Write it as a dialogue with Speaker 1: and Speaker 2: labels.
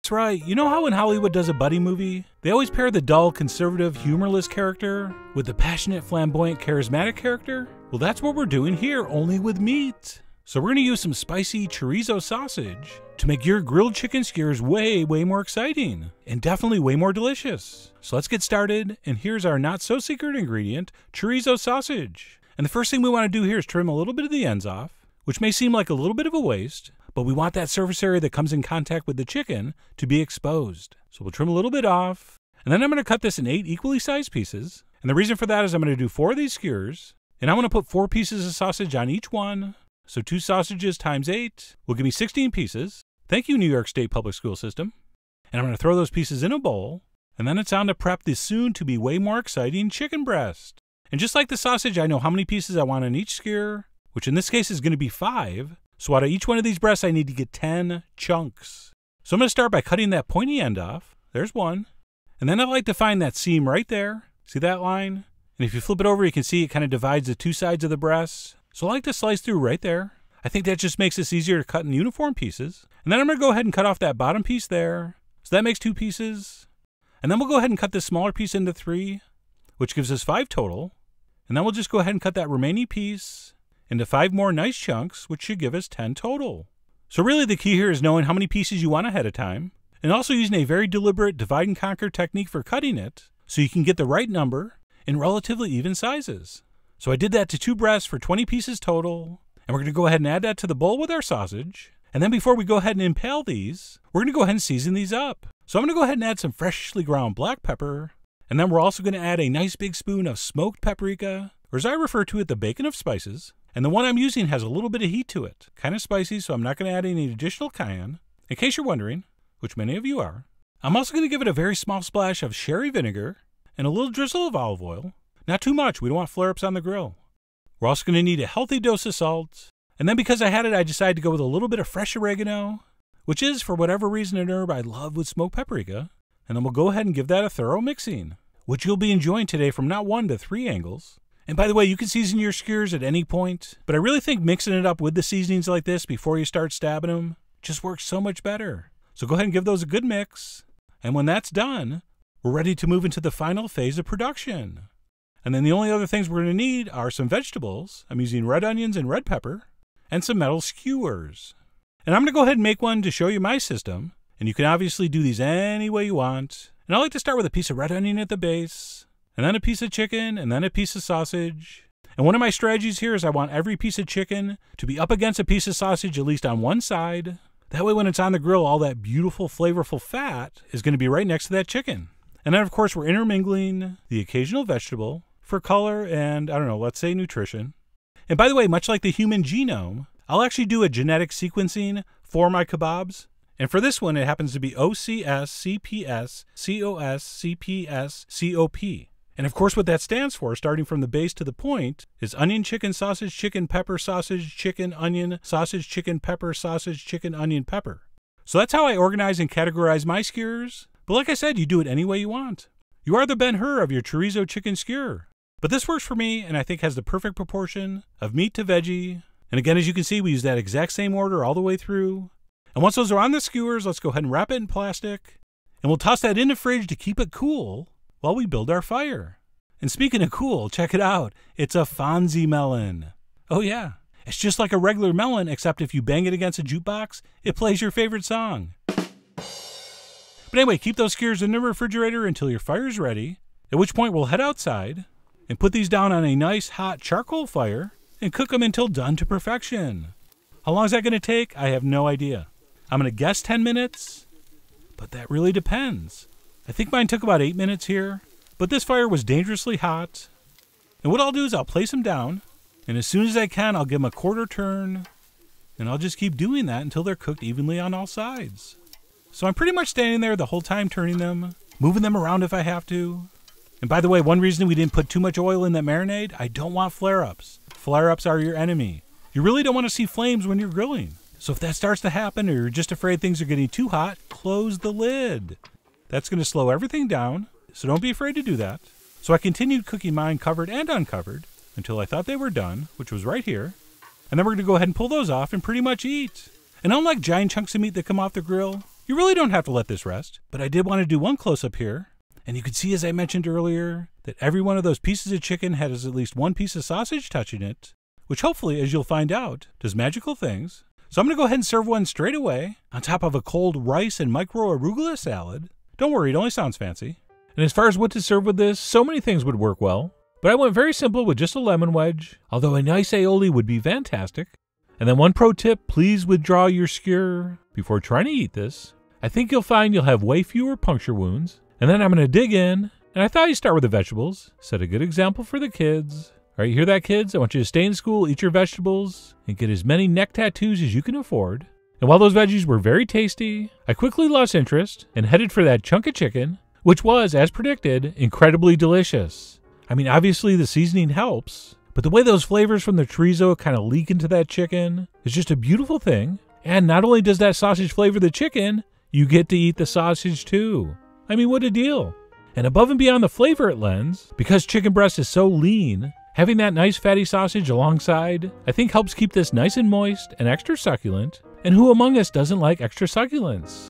Speaker 1: That's right. You know how when Hollywood does a buddy movie, they always pair the dull, conservative, humorless character with the passionate, flamboyant, charismatic character? Well, that's what we're doing here, only with meat. So we're going to use some spicy chorizo sausage to make your grilled chicken skewers way more exciting and definitely way more delicious. So let's get started, and here's our not-so-secret ingredient, chorizo sausage. And the first thing we want to do here is trim a little bit of the ends off, which may seem like a little bit of a waste, but we want that surface area that comes in contact with the chicken to be exposed. So we'll trim a little bit off, and then I'm going to cut this in 8 equally sized pieces. And the reason for that is I'm going to do 4 of these skewers, and I'm going to put 4 pieces of sausage on each one. So 2 sausages times 8 will give me 16 pieces. Thank you, New York State Public School System. And I'm going to throw those pieces in a bowl, and then it's on to prep this soon-to-be way more exciting chicken breast. And just like the sausage, I know how many pieces I want on each skewer, which in this case is going to be 5. So out of each one of these breasts, I need to get 10 chunks. So I'm going to start by cutting that pointy end off. There's one. And then I like to find that seam right there. See that line? And if you flip it over, you can see it kind of divides the 2 sides of the breast. So I like to slice through right there. I think that just makes this easier to cut in uniform pieces. And then I'm going to go ahead and cut off that bottom piece there. So that makes 2 pieces. And then we'll go ahead and cut this smaller piece into 3, which gives us 5 total. And then we'll just go ahead and cut that remaining piece into 5 more nice chunks, which should give us 10 total. So really the key here is knowing how many pieces you want ahead of time, and also using a very deliberate divide and conquer technique for cutting it, so you can get the right number in relatively even sizes. So I did that to 2 breasts for 20 pieces total, and we're going to go ahead and add that to the bowl with our sausage. And then before we go ahead and impale these, we're going to go ahead and season these up. So I'm going to go ahead and add some freshly ground black pepper, and then we're also going to add a nice big spoon of smoked paprika, or as I refer to it, the bacon of spices. And the one I'm using has a little bit of heat to it, kind of spicy, so I'm not going to add any additional cayenne. In case you're wondering, which many of you are, I'm also going to give it a very small splash of sherry vinegar and a little drizzle of olive oil. Not too much, we don't want flare-ups on the grill. We're also going to need a healthy dose of salt. And then because I had it, I decided to go with a little bit of fresh oregano, which is, for whatever reason, an herb I love with smoked paprika. And then we'll go ahead and give that a thorough mixing, which you'll be enjoying today from not 1 to 3 angles. And by the way, you can season your skewers at any point, but I really think mixing it up with the seasonings like this before you start stabbing them just works so much better. So go ahead and give those a good mix. And when that's done, we're ready to move into the final phase of production. And then the only other things we're going to need are some vegetables. I'm using red onions and red pepper, and some metal skewers. And I'm going to go ahead and make one to show you my system. And you can obviously do these any way you want. And I like to start with a piece of red onion at the base, and then a piece of chicken, and then a piece of sausage. And one of my strategies here is I want every piece of chicken to be up against a piece of sausage at least on one side. That way when it's on the grill, all that beautiful, flavorful fat is going to be right next to that chicken. And then of course we're intermingling the occasional vegetable for color and, I don't know, let's say nutrition. And by the way, much like the human genome, I'll actually do a genetic sequencing for my kebabs. And for this one, it happens to be OCS-CPS-COS-CPS-COP. And of course what that stands for, starting from the base to the point, is onion, chicken, sausage, chicken, pepper, sausage, chicken, onion, sausage, chicken, pepper, sausage, chicken, onion, pepper. So that's how I organize and categorize my skewers. But like I said, you do it any way you want. You are the Ben-Hur of your chorizo chicken skewer. But this works for me, and I think has the perfect proportion of meat to veggie. And again, as you can see, we use that exact same order all the way through. And once those are on the skewers, let's go ahead and wrap it in plastic. And we'll toss that in the fridge to keep it cool while we build our fire. And speaking of cool, check it out. It's a Fonzie melon. Oh yeah, it's just like a regular melon, except if you bang it against a jukebox, it plays your favorite song. But anyway, keep those skewers in the refrigerator until your fire's ready, at which point we'll head outside and put these down on a nice hot charcoal fire and cook them until done to perfection. How long is that going to take? I have no idea. I'm going to guess 10 minutes, but that really depends. I think mine took about 8 minutes here, but this fire was dangerously hot. And what I'll do is I'll place them down, and as soon as I can, I'll give them a quarter turn, and I'll just keep doing that until they're cooked evenly on all sides. So I'm pretty much standing there the whole time turning them, moving them around if I have to. And by the way, one reason we didn't put too much oil in that marinade, I don't want flare-ups. Flare-ups are your enemy. You really don't want to see flames when you're grilling. So if that starts to happen or you're just afraid things are getting too hot, close the lid. That's going to slow everything down, so don't be afraid to do that. So I continued cooking mine covered and uncovered until I thought they were done, which was right here. And then we're going to go ahead and pull those off and pretty much eat. And unlike giant chunks of meat that come off the grill, You really don't have to let this rest, but I did want to do one close-up here. And you can see, as I mentioned earlier, that every one of those pieces of chicken has at least one piece of sausage touching it, which hopefully, as you'll find out, does magical things. So I'm going to go ahead and serve one straight away on top of a cold rice and micro arugula salad. Don't worry, it only sounds fancy. And as far as what to serve with this, so many things would work well. But I went very simple with just a lemon wedge, although a nice aioli would be fantastic. And then one pro tip, please withdraw your skewer before trying to eat this. I think you'll find you'll have way fewer puncture wounds. And then I'm going to dig in, and I thought you'd start with the vegetables. Set a good example for the kids. All right, you hear that, kids? I want you to stay in school, eat your vegetables, and get as many neck tattoos as you can afford. And while those veggies were very tasty, I quickly lost interest and headed for that chunk of chicken, which was, as predicted, incredibly delicious. I mean, obviously the seasoning helps, but the way those flavors from the chorizo kind of leak into that chicken is just a beautiful thing. And not only does that sausage flavor the chicken, you get to eat the sausage too. I mean, what a deal. And above and beyond the flavor it lends, because chicken breast is so lean, having that nice fatty sausage alongside, I think helps keep this nice and moist and extra succulent. And who among us doesn't like extra succulence?